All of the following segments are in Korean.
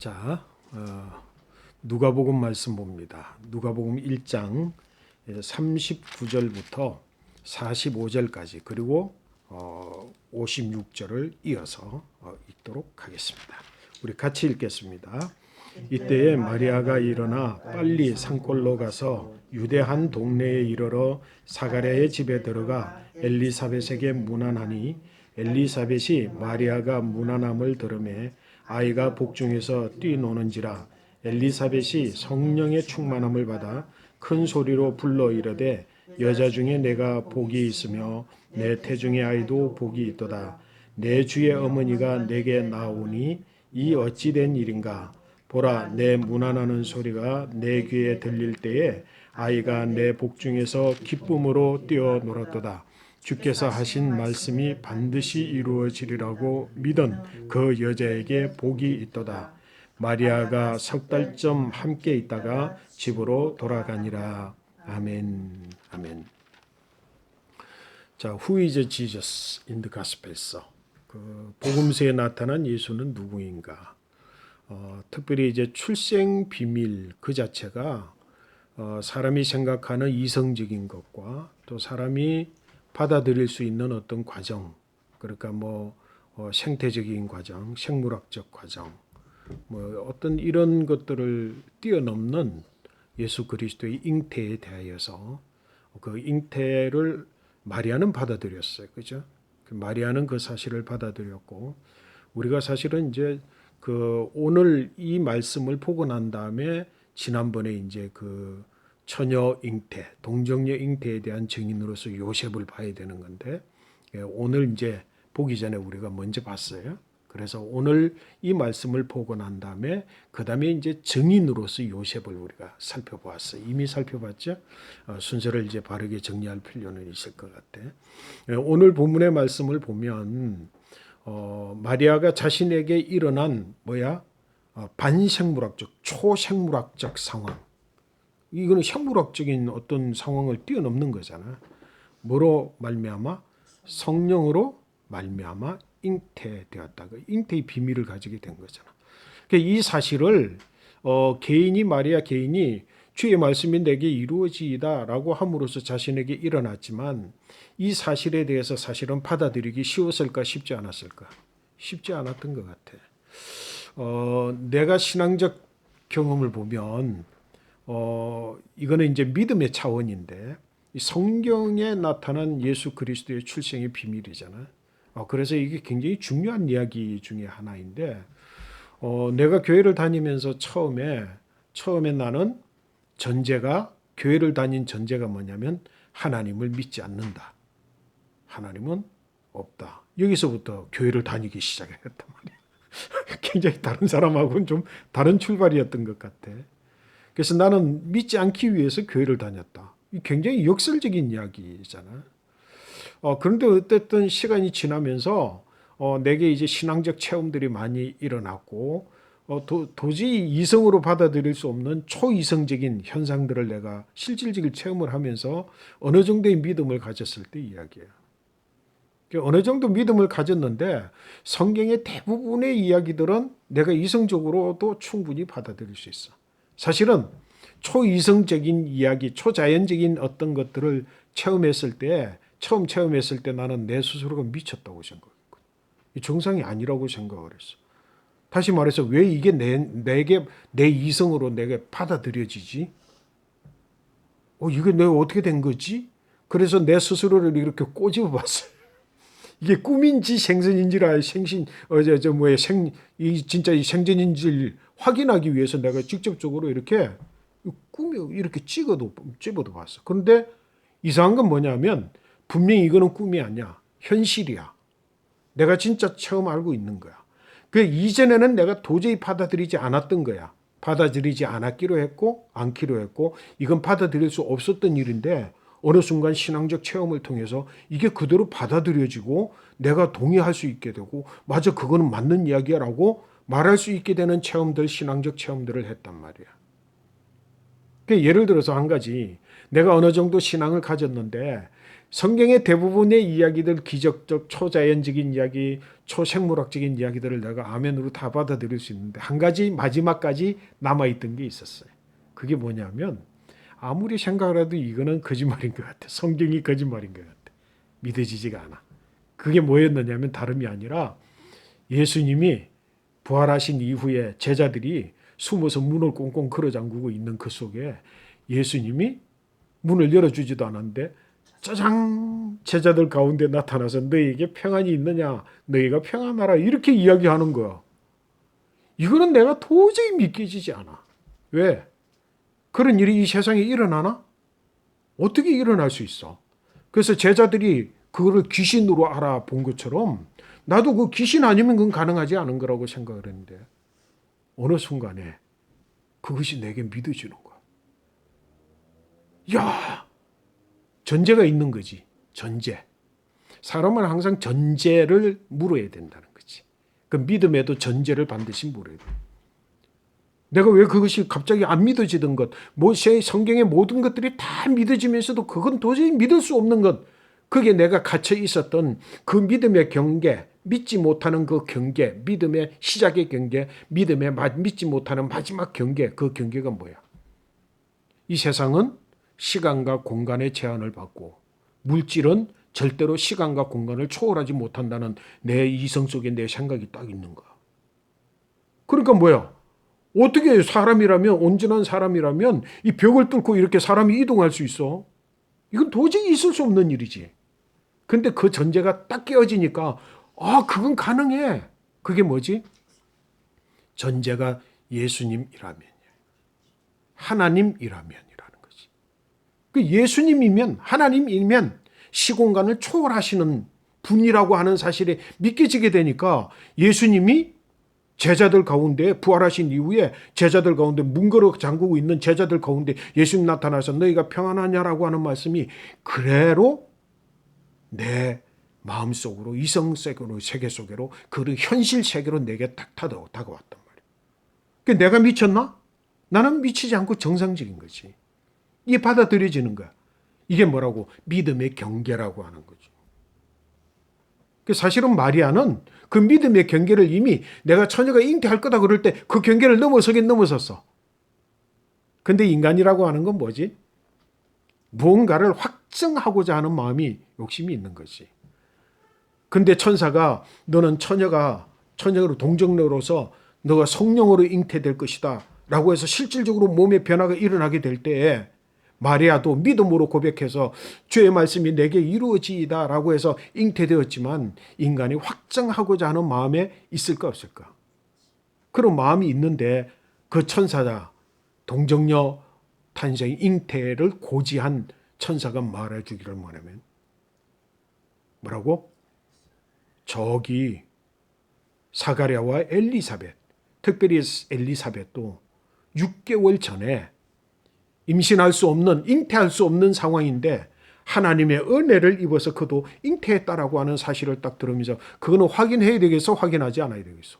자, 누가복음 말씀 봅니다. 누가복음 1장 39절부터 45절까지 그리고 56절을 이어서 읽도록 하겠습니다. 우리 같이 읽겠습니다. 이때에 마리아가 일어나 빨리 산골로 가서 유대 한 동네에 이르러 사가랴의 집에 들어가 엘리사벳에게 문안하니 엘리사벳이 마리아가 문안함을 들으매 아이가 복중에서 뛰노는지라 엘리사벳이 성령의 충만함을 받아 큰 소리로 불러 이르되 여자 중에 내가 복이 있으며 내 태중의 아이도 복이 있도다. 내 주의 어머니가 내게 나오니 이 어찌 된 일인가. 보라, 내 문안하는 소리가 내 귀에 들릴 때에 아이가 내 복중에서 기쁨으로 뛰어놀았도다. 주께서 하신 말씀이 반드시 이루어지리라고 믿은 그 여자에게 복이 있도다. 마리아가 석 달쯤 함께 있다가 집으로 돌아가니라. 아멘. 아멘. 자, Who is Jesus in the Gospels? 그 복음서에 나타난 예수는 누구인가? 특별히 이제 출생 비밀 그 자체가 사람이 생각하는 이성적인 것과 또 사람이 받아들일 수 있는 어떤 과정, 그러니까 생태적인 과정, 생물학적 과정, 어떤 이런 것들을 뛰어넘는 예수 그리스도의 잉태에 대하여서 그 잉태를 마리아는 받아들였어요, 그죠? 마리아는 그 사실을 받아들였고 우리가 사실은 이제 오늘 이 말씀을 보고 난 다음에 지난번에 이제 그 처녀 잉태, 동정녀 잉태에 대한 증인으로서 요셉을 봐야 되는 건데 오늘 이제 보기 전에 우리가 먼저 봤어요. 그래서 오늘 이 말씀을 보고 난 다음에 그 다음에 이제 증인으로서 요셉을 우리가 살펴보았어요. 이미 살펴봤죠. 순서를 이제 바르게 정리할 필요는 있을 것 같아. 오늘 본문의 말씀을 보면 마리아가 자신에게 일어난 반생물학적, 초생물학적 상황. 이거는 생물학적인 어떤 상황을 뛰어넘는 거잖아. 뭐로 말미암아? 성령으로 말미암아 잉태되었다. 잉태의 비밀을 가지게 된 거잖아. 이 사실을 마리아 개인이 주의 말씀이 내게 이루어지이다라고 함으로써 자신에게 일어났지만 이 사실에 대해서 사실은 받아들이기 쉬웠을까 쉽지 않았을까? 쉽지 않았던 것 같아. 내가 신앙적 경험을 보면 이거는 이제 믿음의 차원인데 성경에 나타난 예수 그리스도의 출생의 비밀이잖아. 그래서 이게 굉장히 중요한 이야기 중에 하나인데 내가 교회를 다니면서 처음에 나는 교회를 다닌 전제가 뭐냐면 하나님을 믿지 않는다. 하나님은 없다. 여기서부터 교회를 다니기 시작했단 말이야. 굉장히 다른 사람하고는 좀 다른 출발이었던 것 같아. 그래서 나는 믿지 않기 위해서 교회를 다녔다. 굉장히 역설적인 이야기잖아. 그런데 어쨌든 시간이 지나면서 내게 이제 신앙적 체험들이 많이 일어났고 도저히 이성으로 받아들일 수 없는 초이성적인 현상들을 내가 실질적인 체험을 하면서 어느 정도의 믿음을 가졌을 때 이야기예요. 어느 정도 믿음을 가졌는데 성경의 대부분의 이야기들은 내가 이성적으로도 충분히 받아들일 수 있어. 사실은 초이성적인 이야기, 초자연적인 어떤 것들을 처음 체험했을 때 나는 내 스스로가 미쳤다고 생각했거든. 이 정상이 아니라고 생각을 했어. 다시 말해서 왜 이게 내 이성으로 내게 받아들여지지? 이게 내가 어떻게 된 거지? 그래서 내 스스로를 이렇게 꼬집어 봤어요. 이게 꿈인지 생선인지라 진짜 이 생전인지를 확인하기 위해서 내가 직접적으로 이렇게 꿈이 이렇게 찝어도 봤어. 그런데 이상한 건 뭐냐면 분명히 이거는 꿈이 아니야. 현실이야. 내가 진짜 처음 알고 있는 거야. 그 이전에는 내가 도저히 받아들이지 않았던 거야. 받아들이지 않았기로 했고 않기로 했고 이건 받아들일 수 없었던 일인데 어느 순간 신앙적 체험을 통해서 이게 그대로 받아들여지고 내가 동의할 수 있게 되고 맞아 그거는 맞는 이야기야라고 말할 수 있게 되는 체험들, 신앙적 체험들을 했단 말이야. 예를 들어서 한 가지 내가 어느 정도 신앙을 가졌는데 성경의 대부분의 이야기들, 기적적 초자연적인 이야기, 초생물학적인 이야기들을 내가 아멘으로 다 받아들일 수 있는데 한 가지 마지막까지 남아있던 게 있었어요. 그게 뭐냐면 아무리 생각을 해도 이거는 거짓말인 것 같아. 성경이 거짓말인 것 같아. 믿어지지가 않아. 그게 뭐였느냐면 다름이 아니라 예수님이 부활하신 이후에 제자들이 숨어서 문을 꽁꽁 걸어 잠그고 있는 그 속에 예수님이 문을 열어주지도 않았는데 짜장 제자들 가운데 나타나서 너희에게 평안이 있느냐, 너희가 평안하라 이렇게 이야기하는 거야. 이거는 내가 도저히 믿기지지 않아. 왜? 그런 일이 이 세상에 일어나나? 어떻게 일어날 수 있어? 그래서 제자들이 그거를 귀신으로 알아본 것처럼 나도 그 귀신 아니면 그건 가능하지 않은 거라고 생각을 했는데 어느 순간에 그것이 내게 믿어지는 거야. 야, 전제가 있는 거지. 전제. 사람은 항상 전제를 물어야 된다는 거지. 그 믿음에도 전제를 반드시 물어야 돼. 내가 왜 그것이 갑자기 안 믿어지던 것, 모세의 성경의 모든 것들이 다 믿어지면서도 그건 도저히 믿을 수 없는 것, 그게 내가 갇혀 있었던 그 믿음의 경계, 믿지 못하는 그 경계, 믿음의 시작의 경계, 믿지 못하는 마지막 경계, 그 경계가 뭐야? 이 세상은 시간과 공간의 제한을 받고 물질은 절대로 시간과 공간을 초월하지 못한다는 내 이성 속에 내 생각이 딱 있는 거야. 그러니까 뭐야? 어떻게 사람이라면, 온전한 사람이라면 이 벽을 뚫고 이렇게 사람이 이동할 수 있어? 이건 도저히 있을 수 없는 일이지. 근데 그 전제가 딱 깨어지니까 그건 가능해. 그게 뭐지? 전제가 예수님이라면, 하나님이라면이라는 거지. 그 예수님이면, 하나님이면 시공간을 초월하시는 분이라고 하는 사실에 믿겨지게 되니까 예수님이 제자들 가운데 부활하신 이후에 제자들 가운데 문 걸어 잠그고 있는 제자들 가운데 예수님 나타나서 너희가 평안하냐라고 하는 말씀이 그대로 내 마음속으로 이성 세계 속으로 그 현실 세계로 내게 딱 다가왔단 말이야. 그러니까 내가 미쳤나? 나는 미치지 않고 정상적인 거지. 이게 받아들여지는 거야. 이게 뭐라고? 믿음의 경계라고 하는 거죠. 사실은 마리아는 그 믿음의 경계를 이미 내가 처녀가 잉태할 거다 그럴 때 그 경계를 넘어서긴 넘어섰어. 근데 인간이라고 하는 건 뭐지? 무언가를 확증하고자 하는 마음이 욕심이 있는 거지. 근데 천사가 너는 처녀로 동정녀로서 너가 성령으로 잉태될 것이다 라고 해서 실질적으로 몸의 변화가 일어나게 될 때에 마리아도 믿음으로 고백해서 주의 말씀이 내게 이루어지이다 라고 해서 잉태되었지만 인간이 확정하고자 하는 마음에 있을까 없을까? 그런 마음이 있는데 그 천사자 동정녀 탄생 잉태를 고지한 천사가 말해주기를 뭐냐면 뭐라고? 저기 사가랴와 엘리사벳, 특별히 엘리사벳도 6개월 전에 임신할 수 없는, 잉태할 수 없는 상황인데 하나님의 은혜를 입어서 그도 잉태했다라고 하는 사실을 딱 들으면서 그거는 확인해야 되겠어? 확인하지 않아야 되겠어?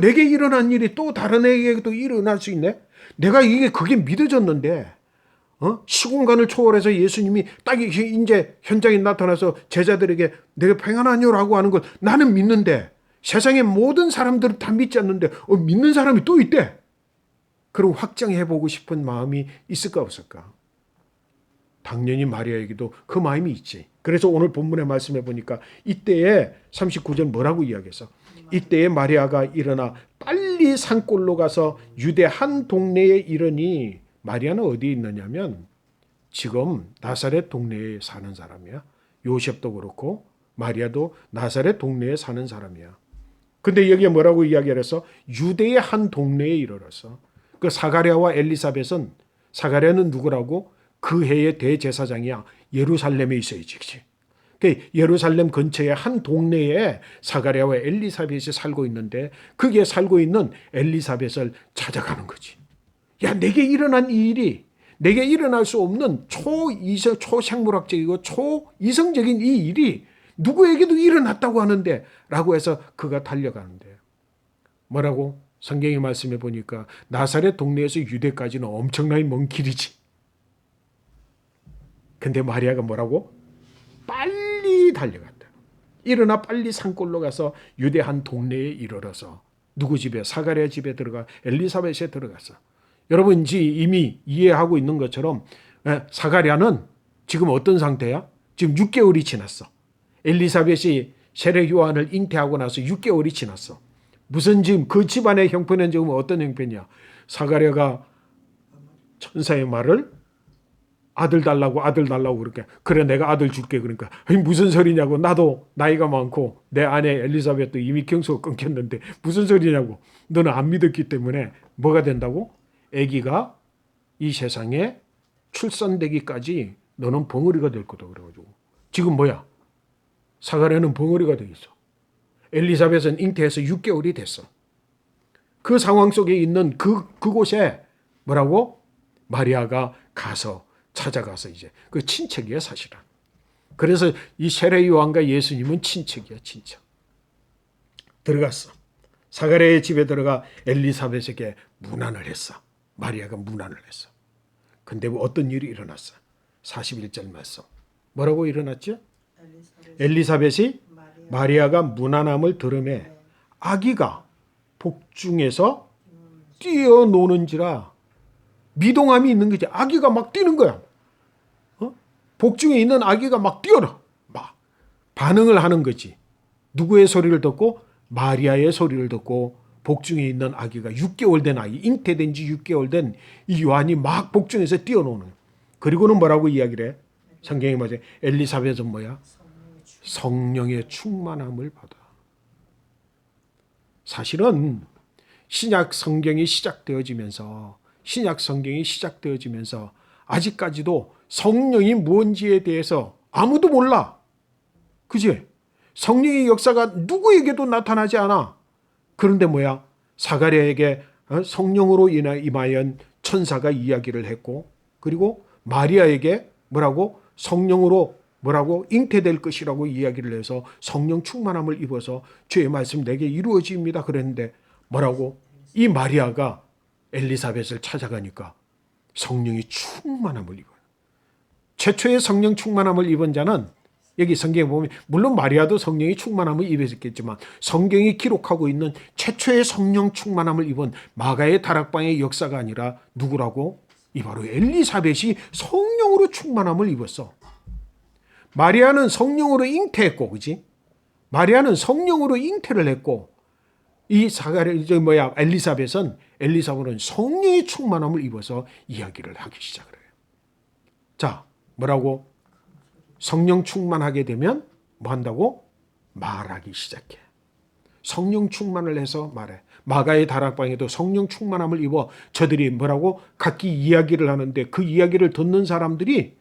내게 일어난 일이 또 다른 애에게도 일어날 수 있네? 내가 그게 믿어졌는데 시공간을 초월해서 예수님이 딱 이제 현장에 나타나서 제자들에게 내가 평안하냐라고 하는 걸 나는 믿는데 세상의 모든 사람들은 다 믿지 않는데 믿는 사람이 또 있대. 그럼 확정해보고 싶은 마음이 있을까 없을까? 당연히 마리아에게도 그 마음이 있지. 그래서 오늘 본문의 말씀해 보니까 이때에 39절 뭐라고 이야기했어? 이때에 마리아가 일어나 빨리 산골로 가서 유대 한 동네에 이르니 마리아는 어디에 있느냐면 지금 나사렛 동네에 사는 사람이야. 요셉도 그렇고 마리아도 나사렛 동네에 사는 사람이야. 근데 여기에 뭐라고 이야기를 했어? 유대의 한 동네에 이르렀어. 그 사가랴와 엘리사벳은 사가랴는 누구라고? 그 해의 대제사장이야. 예루살렘에 있어야지. 그러니까 예루살렘 근처의 한 동네에 사가랴와 엘리사벳이 살고 있는데 거기에 살고 있는 엘리사벳을 찾아가는 거지. 야, 내게 일어난 이 일이 내게 일어날 수 없는 초생물학적이고 초이성적인 이 일이 누구에게도 일어났다고 하는데 라고 해서 그가 달려가는데 뭐라고? 성경의 말씀해 보니까 나사렛 동네에서 유대까지는 엄청나게 먼 길이지. 근데 마리아가 뭐라고? 빨리 달려간다. 일어나 빨리 산골로 가서 유대 한 동네에 이르러서 누구 집에? 사가랴 집에 들어가 엘리사벳에 들어가서, 여러분 이미 이해하고 있는 것처럼 사가랴는 지금 어떤 상태야? 지금 6개월이 지났어. 엘리사벳이 세례 요한을 잉태하고 나서 6개월이 지났어. 무슨 지금 그 집안의 형편은 지금 어떤 형편이야? 사가랴가 천사의 말을 아들 달라고 그렇게, 그래 내가 아들 줄게, 그러니까 무슨 소리냐고, 나도 나이가 많고 내 아내 엘리사벳도 이미 경수가 끊겼는데 무슨 소리냐고, 너는 안 믿었기 때문에 뭐가 된다고? 아기가 이 세상에 출산되기까지 너는 벙어리가 될 거다 그래가지고 지금 뭐야? 사가랴는 벙어리가 돼 있어. 엘리사벳은 잉태해서 6개월이 됐어. 그 상황 속에 있는 그곳에 뭐라고? 마리아가 찾아가서 이제 그 친척이야 사실은. 그래서 이 세례 요한과 예수님은 친척이야, 친척. 들어갔어. 사가랴의 집에 들어가 엘리사벳에게 문안을 했어. 마리아가 문안을 했어. 근데 어떤 일이 일어났어? 41절 말씀. 뭐라고 일어났죠? 엘리사벳이 마리아가 문안함을 들으매 아기가 복중에서 뛰어노는지라. 미동함이 있는 거지. 아기가 막 뛰는 거야. 복중에 있는 아기가 막 뛰어라. 막 반응을 하는 거지. 누구의 소리를 듣고? 마리아의 소리를 듣고 복중에 있는 아기가 6개월 된 아기, 잉태된 지 6개월 된 이 요한이 막 복중에서 뛰어노는. 그리고는 뭐라고 이야기를 해? 성경에 맞아요. 엘리사벳은 뭐야? 성령의 충만함을 받아. 사실은 신약 성경이 시작되어지면서 아직까지도 성령이 뭔지에 대해서 아무도 몰라. 그지? 성령의 역사가 누구에게도 나타나지 않아. 그런데 뭐야? 사가랴에게 성령으로 임하여 천사가 이야기를 했고, 그리고 마리아에게 뭐라고? 성령으로 뭐라고? 잉태될 것이라고 이야기를 해서 성령 충만함을 입어서 주의 말씀 내게 이루어집니다. 그랬는데 뭐라고? 이 마리아가 엘리사벳을 찾아가니까 성령이 충만함을 입어요. 최초의 성령 충만함을 입은 자는 여기 성경에 보면 물론 마리아도 성령이 충만함을 입었겠지만 성경이 기록하고 있는 최초의 성령 충만함을 입은 마가의 다락방의 역사가 아니라 누구라고? 이 바로 엘리사벳이 성령으로 충만함을 입었어. 마리아는 성령으로 잉태했고, 그지? 마리아는 성령으로 잉태를 했고, 이 엘리사벳은 성령의 충만함을 입어서 이야기를 하기 시작을 해요. 자, 뭐라고? 성령 충만하게 되면 뭐 한다고? 말하기 시작해. 성령 충만을 해서 말해. 마가의 다락방에도 성령 충만함을 입어 저들이 뭐라고? 각기 이야기를 하는데 그 이야기를 듣는 사람들이,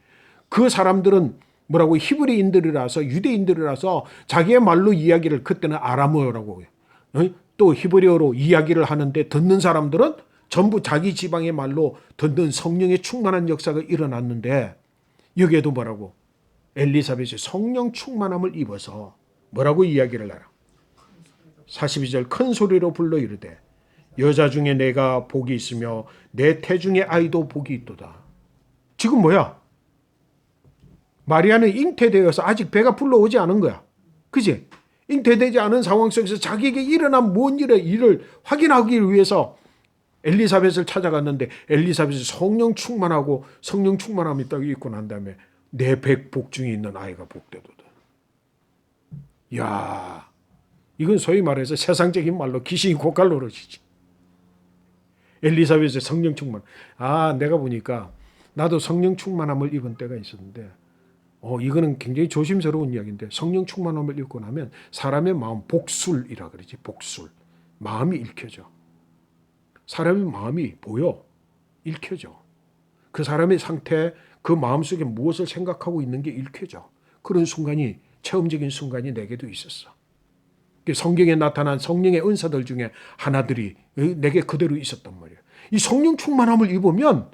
그 사람들은 뭐라고? 히브리인들이라서, 유대인들이라서 자기의 말로 이야기를, 그때는 아람어라고 해요. 또 히브리어로 이야기를 하는데 듣는 사람들은 전부 자기 지방의 말로 듣는 성령의 충만한 역사가 일어났는데, 여기에도 뭐라고? 엘리사벳이 성령 충만함을 입어서 뭐라고 이야기를 하라? 42절 큰 소리로 불러 이르되 여자 중에 내가 복이 있으며 내 태중의 아이도 복이 있도다. 지금 뭐야? 마리아는 잉태되어서 아직 배가 불러오지 않은 거야. 그지? 잉태되지 않은 상황 속에서 자기에게 일어난 뭔 일을 확인하기 위해서 엘리사벳을 찾아갔는데, 엘리사벳이 성령 충만하고 성령 충만함이 딱 있고 난 다음에 내 복중에 있는 아이가 복되도다. 야, 이건 소위 말해서 세상적인 말로 귀신이 고칼 노릇이지. 엘리사벳의 성령 충만. 내가 보니까 나도 성령 충만함을 입은 때가 있었는데, 이거는 굉장히 조심스러운 이야기인데, 성령 충만함을 입고 나면 사람의 마음, 복술이라 그러지. 복술. 마음이 읽혀져. 사람의 마음이 보여. 읽혀져. 그 사람의 상태, 그 마음속에 무엇을 생각하고 있는 게 읽혀져. 그런 순간이, 체험적인 순간이 내게도 있었어. 성경에 나타난 성령의 은사들 중에 하나들이 내게 그대로 있었단 말이에요. 이 성령 충만함을 입으면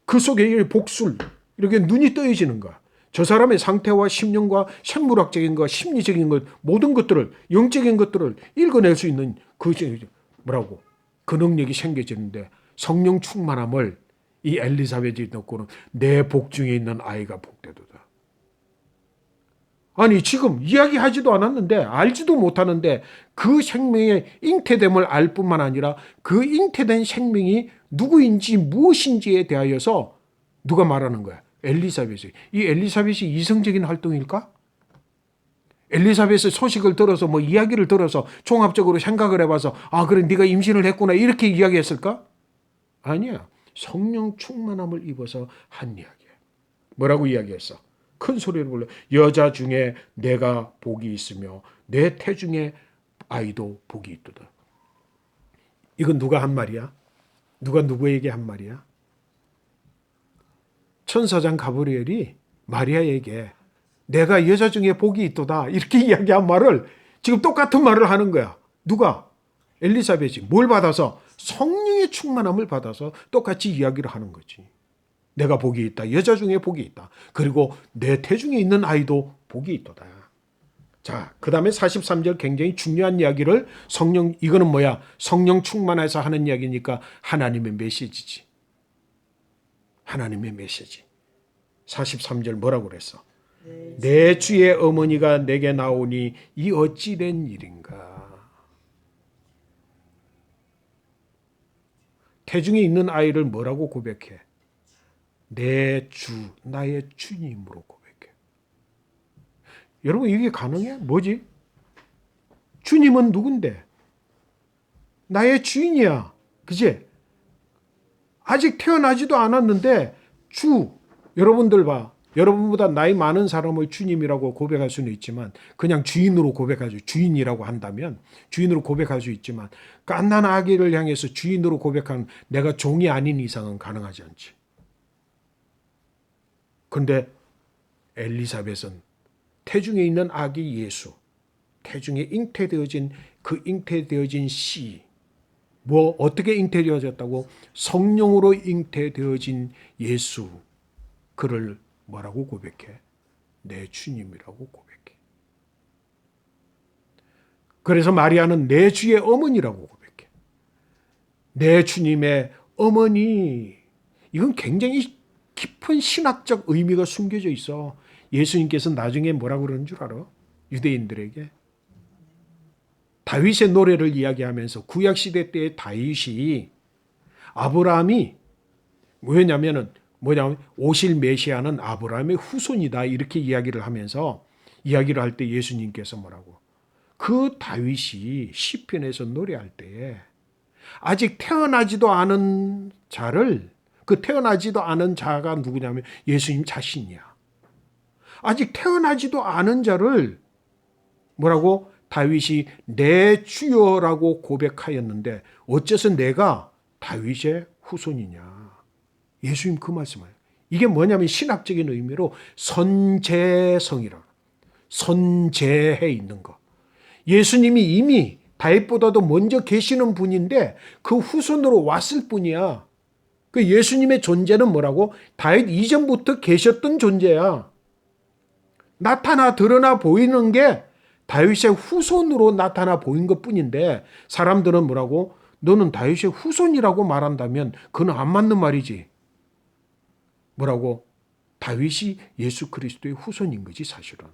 그 속에 복술, 이렇게 눈이 떠여지는 거야. 저 사람의 상태와 심령과 생물학적인 것, 심리적인 것, 모든 것들을, 영적인 것들을 읽어낼 수 있는 그 능력이 생겨지는데, 성령 충만함을 이 엘리사벳이 듣고는 내 복중에 있는 아이가 복되도다. 아니 지금 이야기하지도 않았는데 알지도 못하는데 그 생명의 잉태됨을 알 뿐만 아니라 그 잉태된 생명이 누구인지 무엇인지에 대하여서 누가 말하는 거야? 엘리사벳이. 이 엘리사벳이 이성적인 활동일까? 엘리사벳의 소식을 들어서 뭐 이야기를 들어서 종합적으로 생각을 해봐서 아 그래 네가 임신을 했구나 이렇게 이야기했을까? 아니야. 성령 충만함을 입어서 한 이야기야. 뭐라고 이야기했어? 큰 소리로 불러 여자 중에 내가 복이 있으며 내 태중에 아이도 복이 있도다. 이건 누가 한 말이야? 누가 누구에게 한 말이야? 천사장 가브리엘이 마리아에게 내가 여자 중에 복이 있도다 이렇게 이야기한 말을 지금 똑같은 말을 하는 거야. 누가? 엘리사벳이. 뭘 받아서? 성령의 충만함을 받아서 똑같이 이야기를 하는 거지. 내가 복이 있다. 여자 중에 복이 있다. 그리고 내 태중에 있는 아이도 복이 있도다. 자, 그 다음에 43절 굉장히 중요한 이야기를 이거는 뭐야? 성령 충만해서 하는 이야기니까 하나님의 메시지지. 하나님의 메시지. 43절 뭐라고 그랬어? 내 주의 어머니가 내게 나오니 이 어찌 된 일인가? 태중에 있는 아이를 뭐라고 고백해? 내 주, 나의 주님으로 고백해. 여러분 이게 가능해? 뭐지? 주님은 누군데? 나의 주인이야. 그치? 아직 태어나지도 않았는데 여러분들 봐. 여러분보다 나이 많은 사람을 주님이라고 고백할 수는 있지만 그냥 주인으로 고백하죠. 주인이라고 한다면 주인으로 고백할 수 있지만 갓난 아기를 향해서 주인으로 고백하는 내가 종이 아닌 이상은 가능하지 않지. 그런데 엘리사벳은 태중에 있는 아기 예수, 태중에 잉태되어진 그 잉태되어진 씨, 뭐 어떻게 잉태되어졌다고? 성령으로 잉태되어진 예수, 그를 뭐라고 고백해? 내 주님이라고 고백해. 그래서 마리아는 내 주의 어머니라고 고백해. 내 주님의 어머니. 이건 굉장히 깊은 신학적 의미가 숨겨져 있어. 예수님께서 나중에 뭐라고 그러는 줄 알아? 유대인들에게. 다윗의 노래를 이야기하면서 구약시대 때의 다윗이 아브라함이 왜냐면은 뭐냐면 오실 메시아는 아브라함의 후손이다 이렇게 이야기를 하면서 이야기를 할 때 예수님께서 뭐라고? 그 다윗이 시편에서 노래할 때에 아직 태어나지도 않은 자를 그 태어나지도 않은 자가 누구냐면 예수님 자신이야. 아직 태어나지도 않은 자를 뭐라고? 다윗이 내 주여라고 고백하였는데 어째서 내가 다윗의 후손이냐. 예수님 그 말씀이에요. 이게 뭐냐면 신학적인 의미로 선제성이라. 선제해 있는 거. 예수님이 이미 다윗보다도 먼저 계시는 분인데 그 후손으로 왔을 뿐이야. 그 예수님의 존재는 뭐라고? 다윗 이전부터 계셨던 존재야. 드러나 보이는 게 다윗의 후손으로 나타나 보인 것뿐인데 사람들은 뭐라고? 너는 다윗의 후손이라고 말한다면 그건 안 맞는 말이지. 뭐라고? 다윗이 예수 그리스도의 후손인 거지 사실은.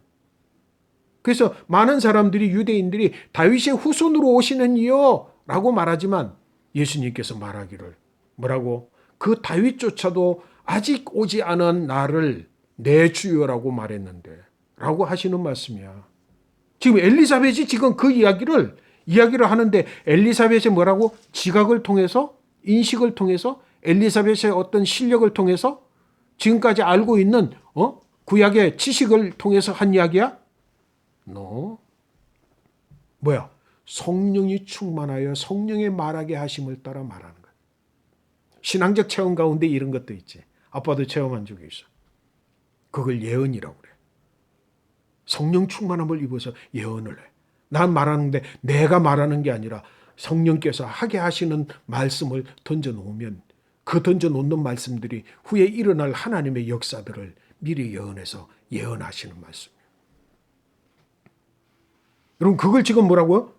그래서 많은 사람들이 유대인들이 다윗의 후손으로 오시는 이요 라고 말하지만 예수님께서 말하기를 뭐라고? 그 다윗조차도 아직 오지 않은 나를 내 주여라고 말했는데 라고 하시는 말씀이야. 지금 엘리사벳이 지금 그 이야기를 하는데 엘리사벳이 뭐라고? 지각을 통해서 인식을 통해서 엘리사벳의 어떤 실력을 통해서 지금까지 알고 있는 구약의 지식을 통해서 한 이야기야? No. 뭐야? 성령이 충만하여 성령의 말하게 하심을 따라 말하는 거야. 신앙적 체험 가운데 이런 것도 있지. 아빠도 체험한 적이 있어. 그걸 예언이라고 그래. 성령 충만함을 입어서 예언을 해. 난 말하는데 내가 말하는 게 아니라 성령께서 하게 하시는 말씀을 던져놓으면 그 던져놓는 말씀들이 후에 일어날 하나님의 역사들을 미리 예언해서 예언하시는 말씀이에요. 여러분 그걸 지금 뭐라고요?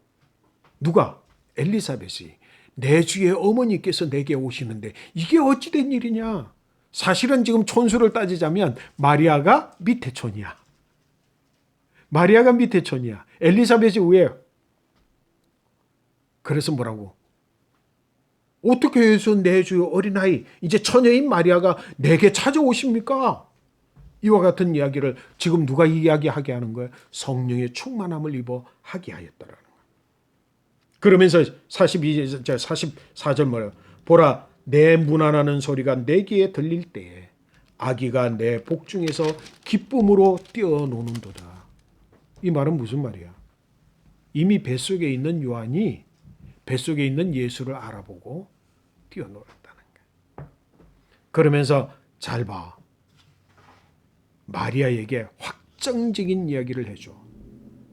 누가? 엘리사벳이 내 주의 어머니께서 내게 오시는데 이게 어찌된 일이냐? 사실은 지금 촌수를 따지자면 마리아가 밑에 촌이야. 마리아가 밑에 촌이야. 엘리사벳이 위에요. 그래서 뭐라고? 어떻게 해서 내 주 어린아이 이제 처녀인 마리아가 내게 찾아오십니까? 이와 같은 이야기를 지금 누가 이야기하게 하는 거예요? 성령의 충만함을 입어 하게 하였다라는 거예요. 그러면서 44절 뭐래요? 보라, 내 문안하는 소리가 내 귀에 들릴 때에 아기가 내 복중에서 기쁨으로 뛰어노는도다. 이 말은 무슨 말이야? 이미 뱃속에 있는 요한이 뱃속에 있는 예수를 알아보고 뛰어놀았다는 거야. 그러면서 잘 봐. 마리아에게 확정적인 이야기를 해줘.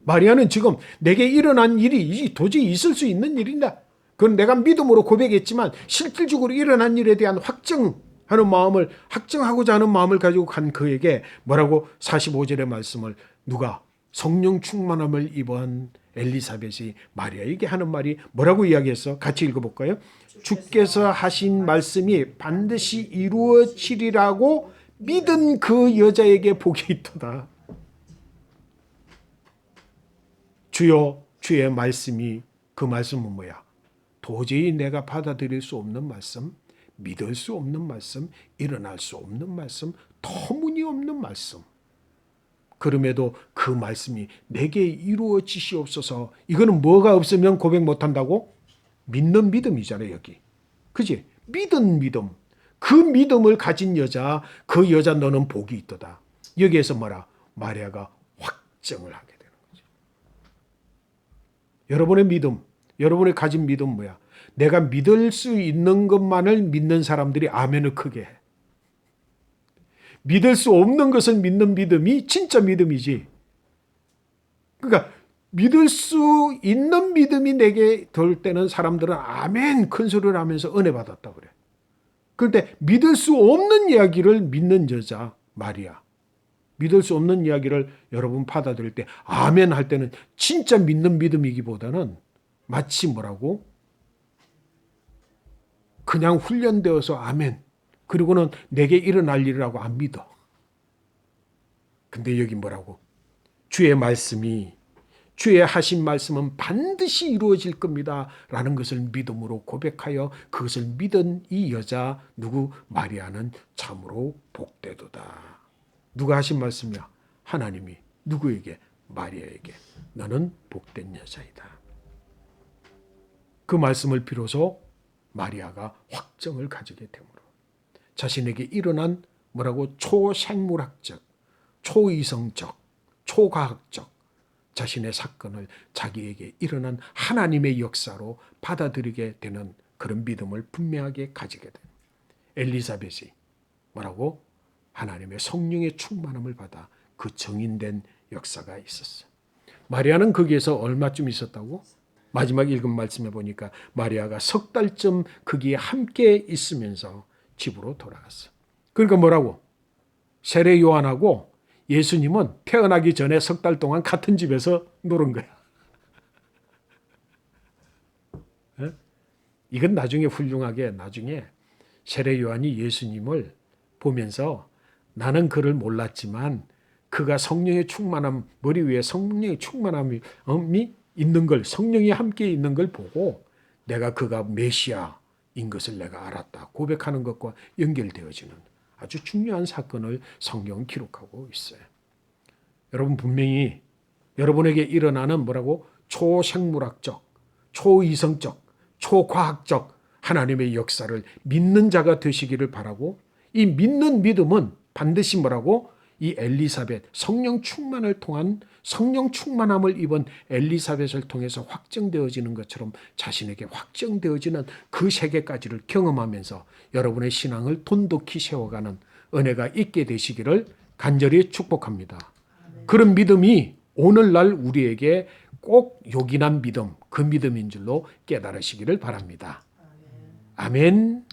마리아는 지금 내게 일어난 일이 도저히 있을 수 있는 일인가? 그건 내가 믿음으로 고백했지만 실질적으로 일어난 일에 대한 확정하고자 하는 마음을 가지고 간 그에게 뭐라고 45절의 말씀을 누가 성령 충만함을 입은 엘리사벳이 마리아에게 하는 말이 뭐라고 이야기했어? 같이 읽어볼까요? 주께서 하신 말씀이 반드시 이루어지리라고 믿은 그 여자에게 복이 있도다. 주여, 주의 말씀이, 그 말씀은 뭐야? 도저히 내가 받아들일 수 없는 말씀, 믿을 수 없는 말씀, 일어날 수 없는 말씀, 터무니없는 말씀. 그럼에도 그 말씀이 내게 이루어지시옵소서. 이거는 뭐가 없으면 고백 못한다고? 믿는 믿음이잖아요, 여기. 그지? 믿은 믿음. 그 믿음을 가진 여자, 그 여자 너는 복이 있도다. 여기에서 뭐라? 마리아가 확정을 하게 되는 거죠. 여러분의 믿음, 여러분의 가진 믿음 뭐야? 내가 믿을 수 있는 것만을 믿는 사람들이 아멘을 크게 해. 믿을 수 없는 것을 믿는 믿음이 진짜 믿음이지. 그러니까 믿을 수 있는 믿음이 내게 들 때는 사람들은 아멘 큰 소리를 하면서 은혜 받았다 그래. 그런데 믿을 수 없는 이야기를 믿는 여자 마리아, 믿을 수 없는 이야기를 여러분 받아들일 때 아멘 할 때는 진짜 믿는 믿음이기보다는 마치 뭐라고? 그냥 훈련되어서 아멘, 그리고는 내게 일어날 일이라고 안 믿어. 근데 여기 뭐라고? 주의 말씀이, 주의 하신 말씀은 반드시 이루어질 겁니다 라는 것을 믿음으로 고백하여 그것을 믿은 이 여자 누구? 마리아는 참으로 복되도다. 누가 하신 말씀이야? 하나님이 누구에게? 마리아에게. 너는 복된 여자이다. 그 말씀을 비로소 마리아가 확정을 가지게 되므로 자신에게 일어난 뭐라고? 초생물학적, 초이성적, 초과학적 자신의 사건을 자기에게 일어난 하나님의 역사로 받아들이게 되는 그런 믿음을 분명하게 가지게 된 엘리사벳이 뭐라고? 하나님의 성령의 충만함을 받아 그 정인된 역사가 있었어. 마리아는 거기에서 얼마쯤 있었다고? 마지막 읽은 말씀에 보니까 마리아가 석 달쯤 거기에 함께 있으면서 집으로 돌아갔어. 그러니까 뭐라고? 세례 요한하고 예수님은 태어나기 전에 석 달 동안 같은 집에서 노는 거야. 이건 나중에 훌륭하게 나중에 세례 요한이 예수님을 보면서 나는 그를 몰랐지만 그가 성령의 충만함, 머리 위에 성령의 충만함이 있는 걸, 성령이 함께 있는 걸 보고 내가 그가 메시아인 것을 내가 알았다 고백하는 것과 연결되어지는 아주 중요한 사건을 성경은 기록하고 있어요. 여러분 분명히 여러분에게 일어나는 뭐라고? 초생물학적, 초이성적, 초과학적 하나님의 역사를 믿는 자가 되시기를 바라고, 이 믿는 믿음은 반드시 뭐라고? 이 엘리사벳, 성령 충만을 통한 성령 충만함을 입은 엘리사벳을 통해서 확정되어지는 것처럼 자신에게 확정되어지는 그 세계까지를 경험하면서 여러분의 신앙을 돈독히 세워가는 은혜가 있게 되시기를 간절히 축복합니다. 그런 믿음이 오늘날 우리에게 꼭 요긴한 믿음, 그 믿음인 줄로 깨달으시기를 바랍니다. 아멘.